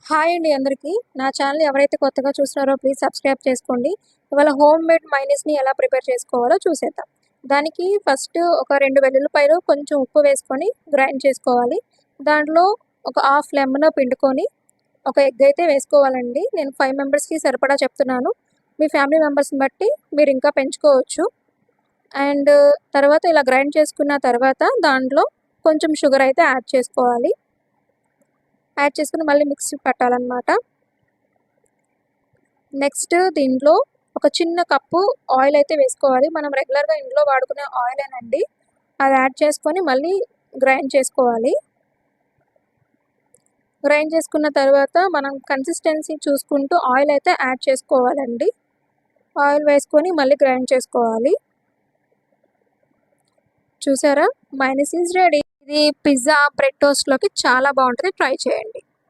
Hi అండి అందరికీ. నా ఛానల్ ఎవరైతే కొత్తగా చూస్తున్నారో ప్లీజ్ సబ్స్క్రైబ్ చేసుకోండి. ఇవాళ హోమ్ మేడ్ మైనీస్‌ని ఎలా ప్రిపేర్ చేసుకోవాలో చూసేద్దాం. దానికి ఫస్ట్ ఒక 2 వెల్లుల్లిపాయలు, కొంచెం ఉప్పు వేసుకొని గ్రైండ్ చేసుకోవాలి. దాంట్లో ఒక హాఫ్ లెమన్ పిండుకొని, ఒక ఎగ్ అయితే వేసుకోవాలండి. నేను 5 మెంబర్స్‌కి సరిపడా చెప్తున్నాను. మీ ఫ్యామిలీ మెంబర్స్‌ని బట్టి మీరు ఇంకా పెంచుకోవచ్చు. అండ్ తర్వాత ఇలా గ్రైండ్ చేసుకున్న తర్వాత దాంట్లో కొంచెం షుగర్ అయితే యాడ్ చేసుకోవాలి. యాడ్ చేసుకొని మళ్ళీ మిక్సీ పట్టాలన్నమాట. నెక్స్ట్ దీంట్లో ఒక చిన్న కప్పు ఆయిల్ అయితే వేసుకోవాలి. మనం రెగ్యులర్గా ఇంట్లో వాడుకునే ఆయిలేనండి. అది యాడ్ చేసుకొని మళ్ళీ గ్రైండ్ చేసుకోవాలి. గ్రైండ్ చేసుకున్న తర్వాత మనం కన్సిస్టెన్సీ చూసుకుంటూ ఆయిల్ అయితే యాడ్ చేసుకోవాలండి. ఆయిల్ వేసుకొని మళ్ళీ గ్రైండ్ చేసుకోవాలి. చూసారా, మైనీస్ ఈజ్ రెడీ. ఇది పిజ్జా, బ్రెడ్ టోస్ట్‌లోకి చాలా బాగుంటుంది. ట్రై చేయండి.